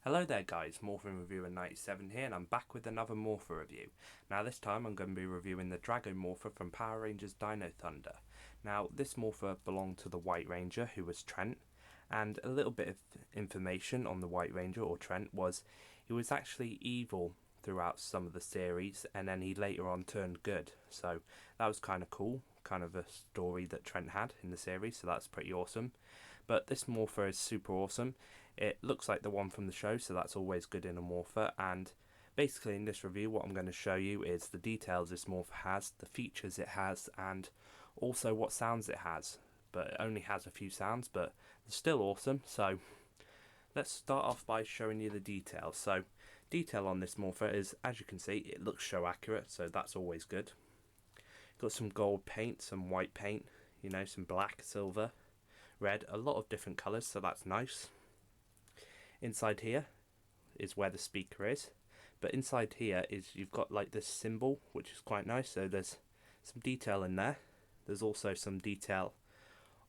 Hello there guys, Morpher Reviewer 97 here, and I'm back with another Morpher review. Now this time I'm going to be reviewing the Drago Morpher from Power Rangers Dino Thunder. Now this Morpher belonged to the White Ranger, who was Trent, and a little bit of information on the White Ranger, or Trent, was he was actually evil throughout some of the series, and then he later on turned good. So that was kind of cool, kind of a story that Trent had in the series, so that's pretty awesome. But this Morpher is super awesome. It looks like the one from the show, so that's always good in a Morpher. And basically in this review what I'm going to show you is the details this Morpher has, the features it has, and also what sounds it has. But it only has a few sounds, but they're still awesome. So let's start off by showing you the details. So detail on this Morpher is, as you can see, it looks show accurate, so that's always good. Got some gold paint, some white paint, you know, some black, silver, red, a lot of different colours, so that's nice. Inside here is where the speaker is, but inside here is you've got like this symbol, which is quite nice, so there's some detail in there. There's also some detail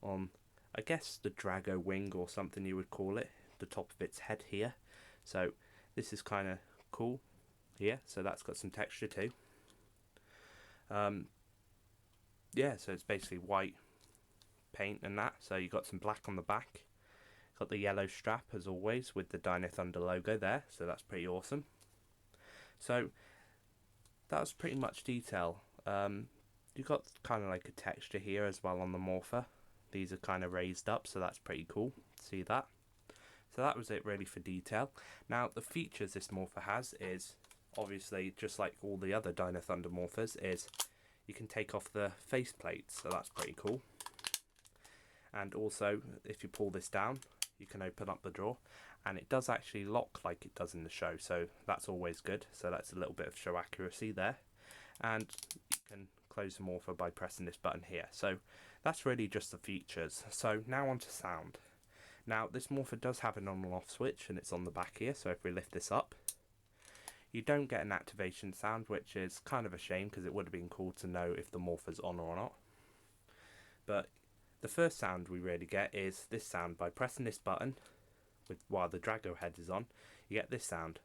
on, I guess, the Drago wing or something you would call it, the top of its head here. So this is kind of cool here, so that's got some texture too. Yeah, so it's basically white paint and that, so you've got some black on the back. Got the yellow strap as always with the Dino Thunder logo there, so that's pretty awesome. So that was pretty much detail. You've got kind of like a texture here as well on the Morpher. These are kind of raised up, so that's pretty cool. See that? So that was it really for detail. Now the features this Morpher has is, obviously just like all the other Dino Thunder Morphers, is you can take off the face plates, so that's pretty cool. And also if you pull this down, you can open up the drawer, and it does actually lock like it does in the show, so that's always good. So that's a little bit of show accuracy there. And you can close the Morpher by pressing this button here. So that's really just the features. So now on to sound. Now this Morpher does have an on and off switch, and it's on the back here, so if we lift this up, you don't get an activation sound, which is kind of a shame because it would have been cool to know if the Morpher's on or not. But the first sound we really get is this sound. By pressing this button while the Drago head is on, you get this sound,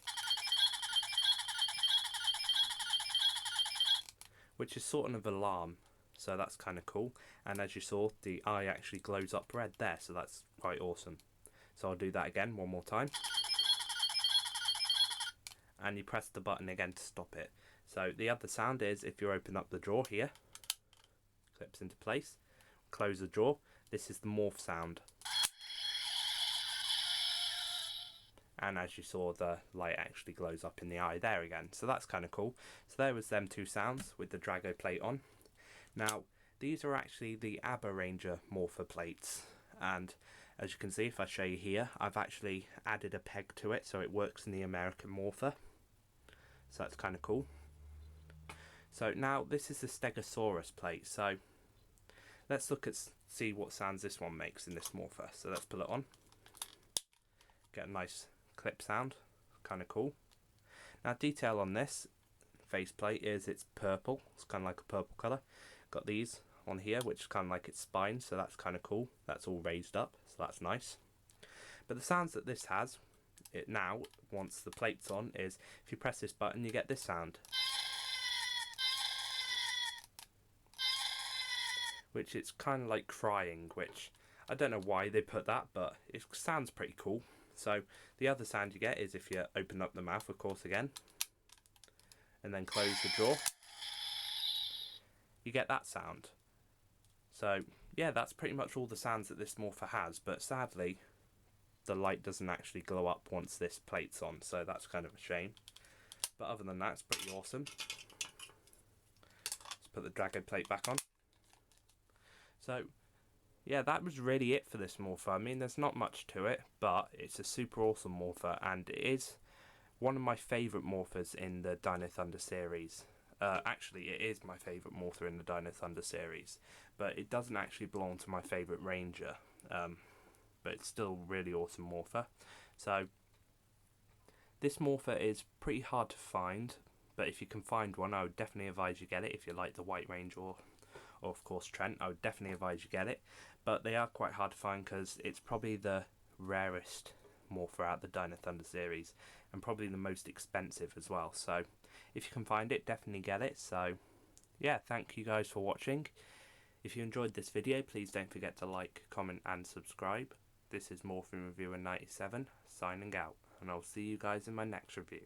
which is sort of an alarm, so that's kind of cool. And as you saw, the eye actually glows up red there, so that's quite awesome. So I'll do that again one more time, and you press the button again to stop it. So the other sound is if you open up the drawer here, clips into place, close the drawer, this is the morph sound. And as you saw, the light actually glows up in the eye there again, so that's kind of cool. So there was them two sounds with the Drago plate on. Now these are actually the Power Ranger Morpher plates, and as you can see, if I show you here, I've actually added a peg to it so it works in the American Morpher, so that's kind of cool. So now this is the Stegosaurus plate, so let's look at see what sounds this one makes in this Morpher. So let's pull it on. Get a nice clip sound, kind of cool. Now detail on this faceplate is it's purple. It's kind of like a purple colour. Got these on here, which is kind of like its spine, so that's kind of cool. That's all raised up, so that's nice. But the sounds that this has, it now once the plate's on, is if you press this button, you get this sound, which it's kind of like crying, which I don't know why they put that, but it sounds pretty cool. So the other sound you get is if you open up the mouth, of course, again, and then close the drawer, you get that sound. So yeah, that's pretty much all the sounds that this Morpher has, but sadly the light doesn't actually glow up once this plate's on, so that's kind of a shame. But other than that, it's pretty awesome. Let's put the Drago plate back on. So yeah, that was really it for this Morpher. I mean, there's not much to it, but it's a super awesome Morpher, and it is one of my favourite Morphers in the Dino Thunder series. Actually, it is my favourite Morpher in the Dino Thunder series, but it doesn't actually belong to my favourite Ranger. But it's still really awesome Morpher. So this Morpher is pretty hard to find, but if you can find one, I would definitely advise you get it if you like the White Ranger or of course Trent. I would definitely advise you get it, but they are quite hard to find because it's probably the rarest morpher out the Dino Thunder series, and probably the most expensive as well. So if you can find it, definitely get it. So yeah, thank you guys for watching. If you enjoyed this video, please don't forget to like, comment and subscribe. This is Morphin Reviewer 97 signing out, and I'll see you guys in my next review.